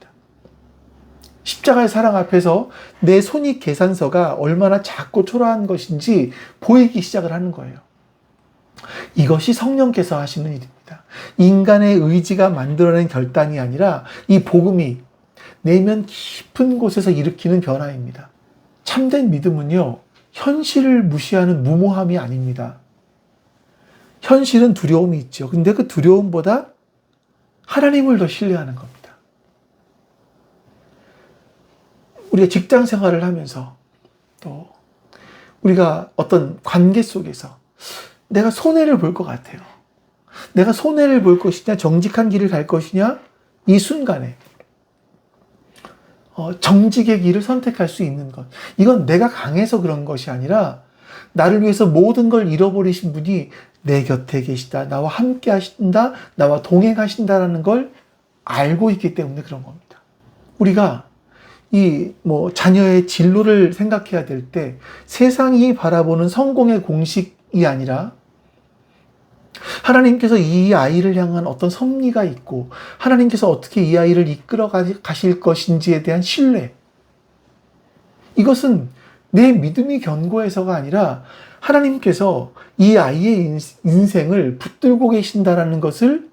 십자가의 사랑 앞에서 내 손익 계산서가 얼마나 작고 초라한 것인지 보이기 시작을 하는 거예요. 이것이 성령께서 하시는 일입니다. 인간의 의지가 만들어낸 결단이 아니라 이 복음이 내면 깊은 곳에서 일으키는 변화입니다. 참된 믿음은요, 현실을 무시하는 무모함이 아닙니다. 현실은 두려움이 있죠. 근데 그 두려움보다 하나님을 더 신뢰하는 겁니다. 우리가 직장 생활을 하면서 또 우리가 어떤 관계 속에서 내가 손해를 볼 것 같아요. 내가 손해를 볼 것이냐, 정직한 길을 갈 것이냐, 이 순간에 정직의 길을 선택할 수 있는 것. 이건 내가 강해서 그런 것이 아니라 나를 위해서 모든 걸 잃어버리신 분이 내 곁에 계시다, 나와 함께 하신다, 나와 동행하신다라는 걸 알고 있기 때문에 그런 겁니다. 우리가 자녀의 진로를 생각해야 될 때 세상이 바라보는 성공의 공식이 아니라 하나님께서 이 아이를 향한 어떤 섭리가 있고 하나님께서 어떻게 이 아이를 이끌어 가실 것인지에 대한 신뢰. 이것은 내 믿음이 견고해서가 아니라 하나님께서 이 아이의 인생을 붙들고 계신다라는 것을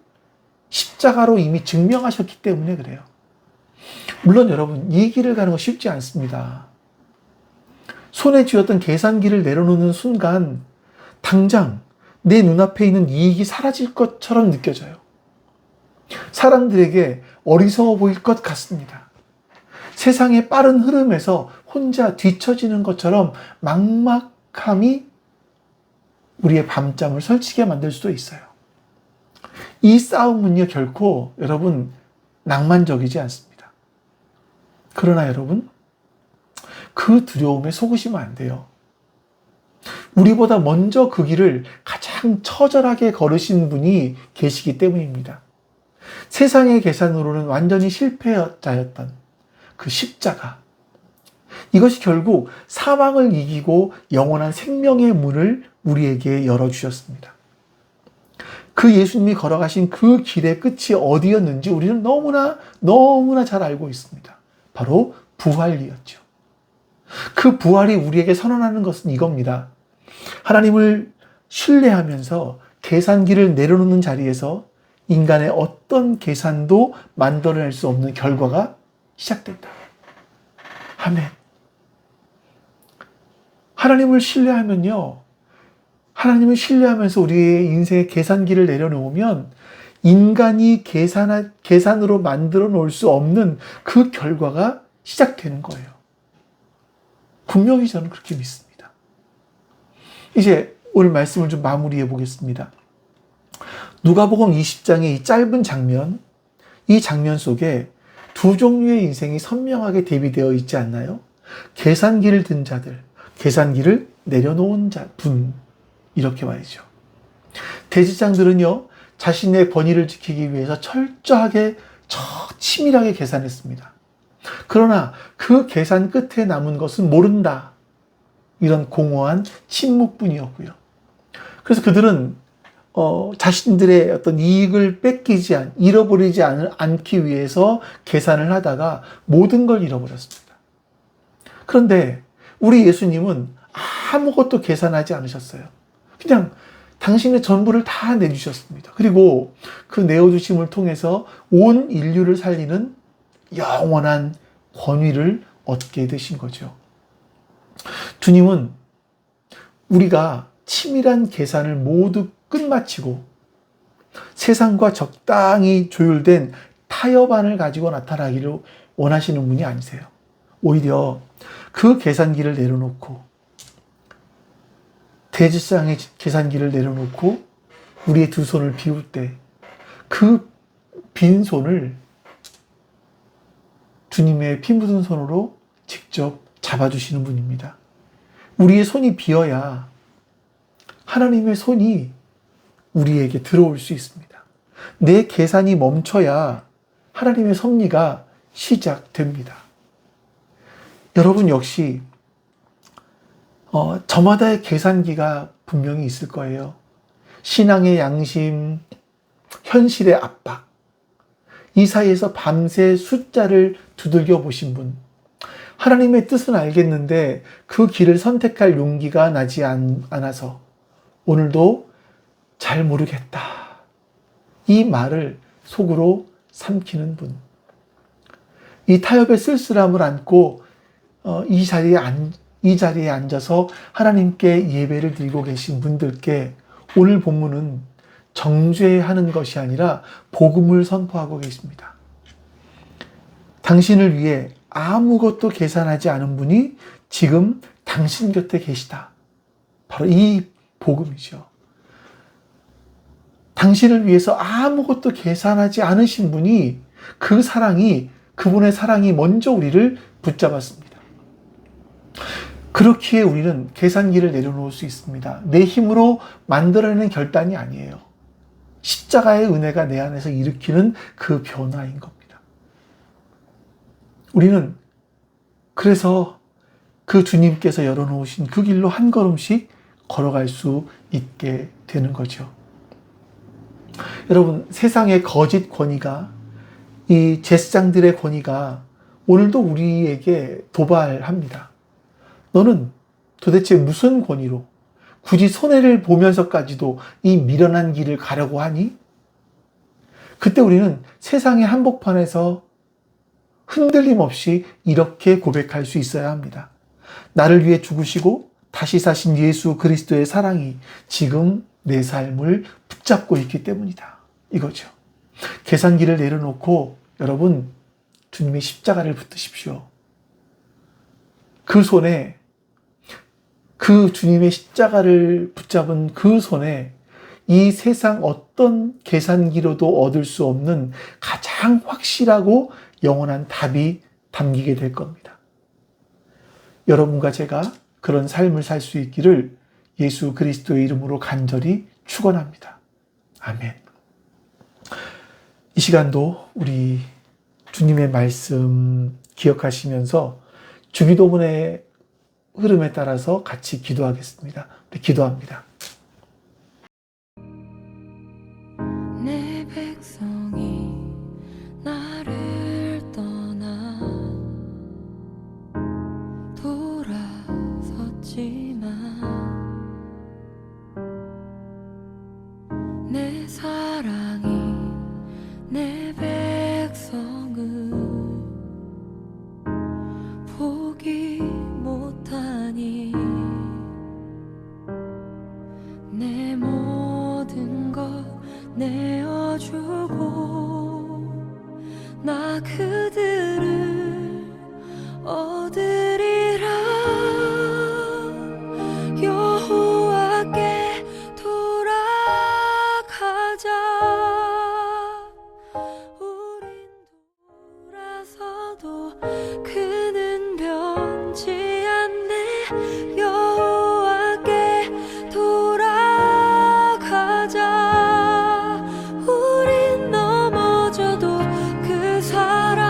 십자가로 이미 증명하셨기 때문에 그래요. 물론 여러분, 이 길을 가는 거 쉽지 않습니다. 손에 쥐었던 계산기를 내려놓는 순간 당장 내 눈앞에 있는 이익이 사라질 것처럼 느껴져요. 사람들에게 어리석어 보일 것 같습니다. 세상의 빠른 흐름에서 혼자 뒤처지는 것처럼 막막함이 우리의 밤잠을 설치게 만들 수도 있어요. 이 싸움은요, 결코 여러분 낭만적이지 않습니다. 그러나 여러분, 그 두려움에 속으시면 안 돼요. 우리보다 먼저 그 길을 가장 처절하게 걸으신 분이 계시기 때문입니다. 세상의 계산으로는 완전히 실패자였던 그 십자가. 이것이 결국 사망을 이기고 영원한 생명의 문을 우리에게 열어주셨습니다. 그 예수님이 걸어가신 그 길의 끝이 어디였는지 우리는 너무나 잘 알고 있습니다. 바로 부활이었죠. 그 부활이 우리에게 선언하는 것은 이겁니다. 하나님을 신뢰하면서 계산기를 내려놓는 자리에서 인간의 어떤 계산도 만들어낼 수 없는 결과가 시작된다. 아멘. 하나님을 신뢰하면요, 하나님을 신뢰하면서 우리의 인생의 계산기를 내려놓으면 인간이 계산으로 만들어 놓을 수 없는 그 결과가 시작되는 거예요. 분명히 저는 그렇게 믿습니다. 이제 오늘 말씀을 좀 마무리해 보겠습니다. 누가복음 20장의 이 짧은 장면, 이 장면 속에 두 종류의 인생이 선명하게 대비되어 있지 않나요? 계산기를 든 자들, 계산기를 내려놓은 분, 이렇게 말이죠. 대제사장들은요, 자신의 권위를 지키기 위해서 철저하게 치밀하게 계산했습니다. 그러나 그 계산 끝에 남은 것은 모른다. 이런 공허한 침묵뿐이었고요. 그래서 그들은 자신들의 어떤 이익을 잃어버리지 않기 위해서 계산을 하다가 모든 걸 잃어버렸습니다. 그런데 우리 예수님은 아무것도 계산하지 않으셨어요. 그냥 당신의 전부를 다 내주셨습니다. 그리고 그 내어주심을 통해서 온 인류를 살리는 영원한 권위를 얻게 되신 거죠. 주님은 우리가 치밀한 계산을 모두 끝마치고 세상과 적당히 조율된 타협안을 가지고 나타나기를 원하시는 분이 아니세요. 오히려 그 계산기를 내려놓고, 대제사장의 계산기를 내려놓고 우리의 두 손을 비울 때 그 빈 손을 주님의 피 묻은 손으로 직접 잡아주시는 분입니다. 우리의 손이 비어야 하나님의 손이 우리에게 들어올 수 있습니다. 내 계산이 멈춰야 하나님의 섭리가 시작됩니다. 여러분 역시 저마다의 계산기가 분명히 있을 거예요. 신앙의 양심, 현실의 압박, 이 사이에서 밤새 숫자를 두들겨 보신 분, 하나님의 뜻은 알겠는데 그 길을 선택할 용기가 나지 않아서 오늘도 잘 모르겠다, 이 말을 속으로 삼키는 분, 이 타협의 쓸쓸함을 안고 이 자리에 앉아서 하나님께 예배를 드리고 계신 분들께 오늘 본문은 정죄하는 것이 아니라 복음을 선포하고 계십니다. 당신을 위해 아무것도 계산하지 않은 분이 지금 당신 곁에 계시다. 바로 이 복음이죠. 당신을 위해서 아무것도 계산하지 않으신 분이 그분의 사랑이 먼저 우리를 붙잡았습니다. 그렇기에 우리는 계산기를 내려놓을 수 있습니다. 내 힘으로 만들어내는 결단이 아니에요. 십자가의 은혜가 내 안에서 일으키는 그 변화인 겁니다. 우리는 그래서 그 주님께서 열어놓으신 그 길로 한 걸음씩 걸어갈 수 있게 되는 거죠. 여러분, 세상의 거짓 권위가, 이 제사장들의 권위가 오늘도 우리에게 도발합니다. 너는 도대체 무슨 권위로 굳이 손해를 보면서까지도 이 미련한 길을 가려고 하니? 그때 우리는 세상의 한복판에서 흔들림 없이 이렇게 고백할 수 있어야 합니다. 나를 위해 죽으시고 다시 사신 예수 그리스도의 사랑이 지금 내 삶을 붙잡고 있기 때문이다. 이거죠. 계산기를 내려놓고 여러분 주님의 십자가를 붙드십시오. 그 손에, 그 주님의 십자가를 붙잡은 그 손에 이 세상 어떤 계산기로도 얻을 수 없는 가장 확실하고 영원한 답이 담기게 될 겁니다. 여러분과 제가 그런 삶을 살 수 있기를 예수 그리스도의 이름으로 간절히 축원합니다. 아멘. 이 시간도 우리 주님의 말씀 기억하시면서 주기도문의 흐름에 따라서 같이 기도하겠습니다. 우리 기도합니다. 내 백성이 나를 떠나 돌아섰지만 내 사랑이 내 백성을 포기 못하니 내 모든 것 내어주고 나 그들을 얻으리라. 여호와께 돌아가자. 우린 돌아서도 그는 변치 않네. 여호와께 돌아가자. 우린 넘어져도 그 사랑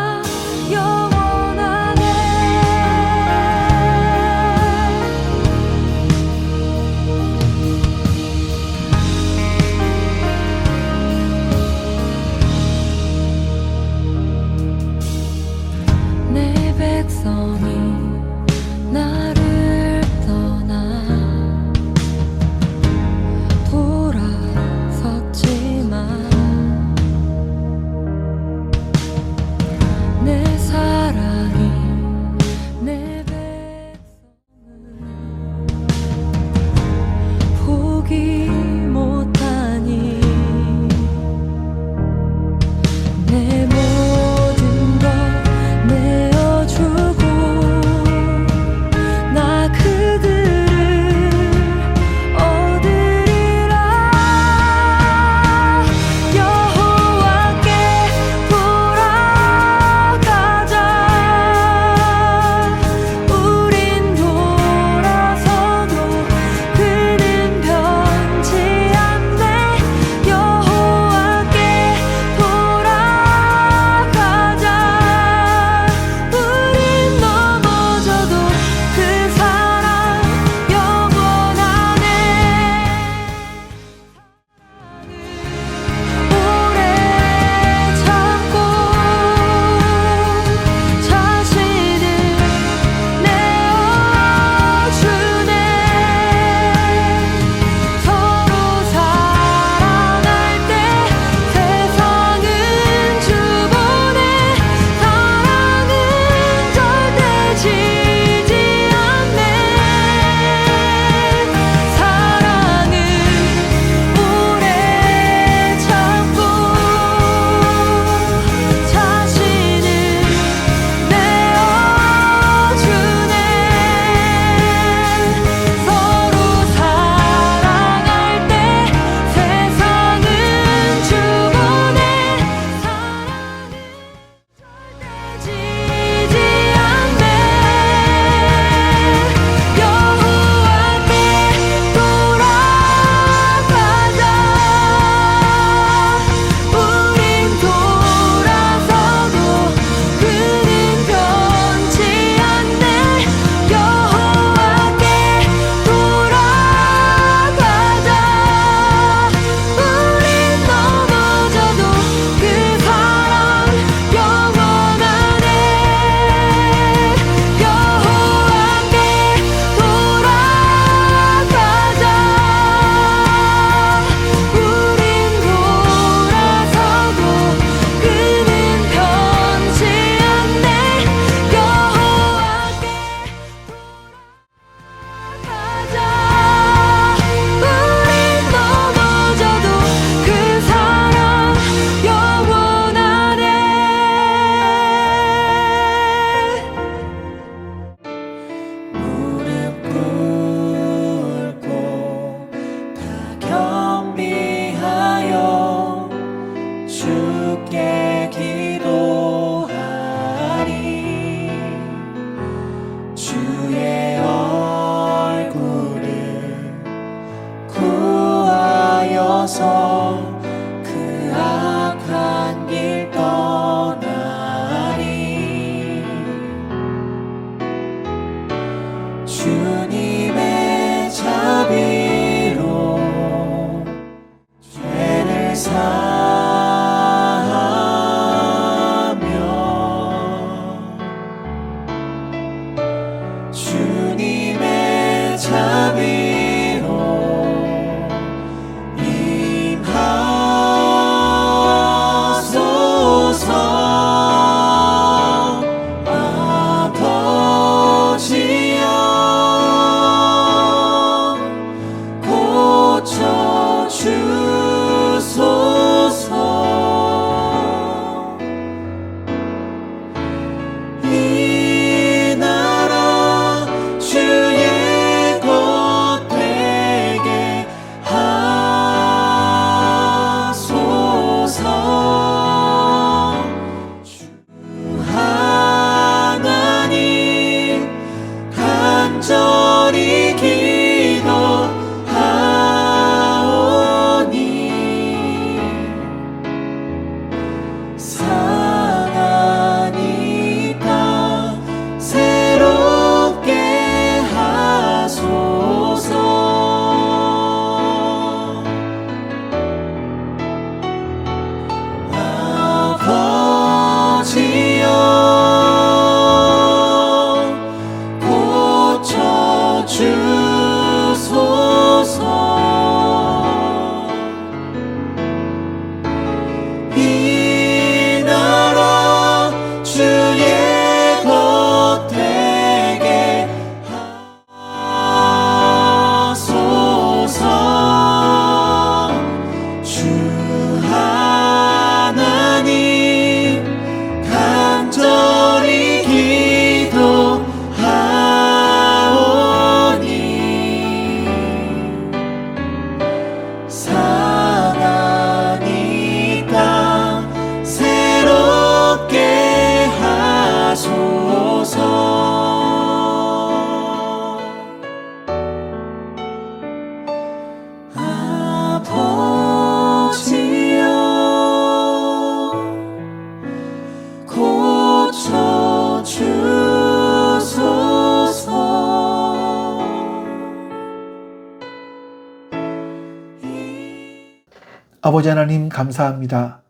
아버지 하나님 감사합니다.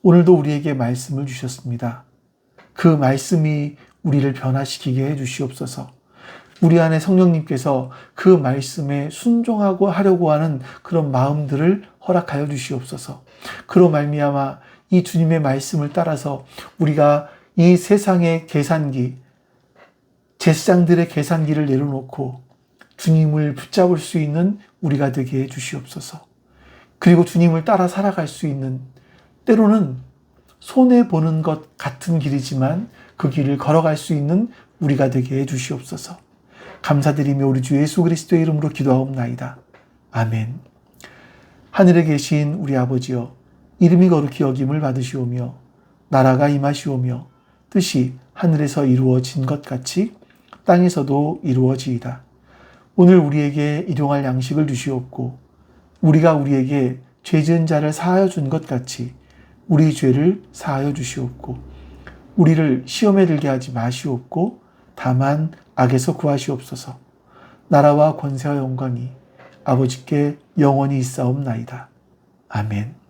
오늘도 우리에게 말씀을 주셨습니다. 그 말씀이 우리를 변화시키게 해 주시옵소서. 우리 안에 성령님께서 그 말씀에 순종하고 하려고 하는 그런 마음들을 허락하여 주시옵소서. 그로 말미암아 이 주님의 말씀을 따라서 우리가 이 세상의 계산기, 제사장들의 계산기를 내려놓고 주님을 붙잡을 수 있는 우리가 되게 해 주시옵소서. 그리고 주님을 따라 살아갈 수 있는, 때로는 손해보는 것 같은 길이지만 그 길을 걸어갈 수 있는 우리가 되게 해 주시옵소서. 감사드리며 우리 주 예수 그리스도의 이름으로 기도하옵나이다. 아멘. 하늘에 계신 우리 아버지여, 이름이 거룩히 여김을 받으시오며 나라가 임하시오며 뜻이 하늘에서 이루어진 것 같이 땅에서도 이루어지이다. 오늘 우리에게 일용할 양식을 주시옵고 우리가 우리에게 죄 지은 자를 사하여 준 것 같이 우리 죄를 사하여 주시옵고 우리를 시험에 들게 하지 마시옵고 다만 악에서 구하시옵소서. 나라와 권세와 영광이 아버지께 영원히 있사옵나이다. 아멘.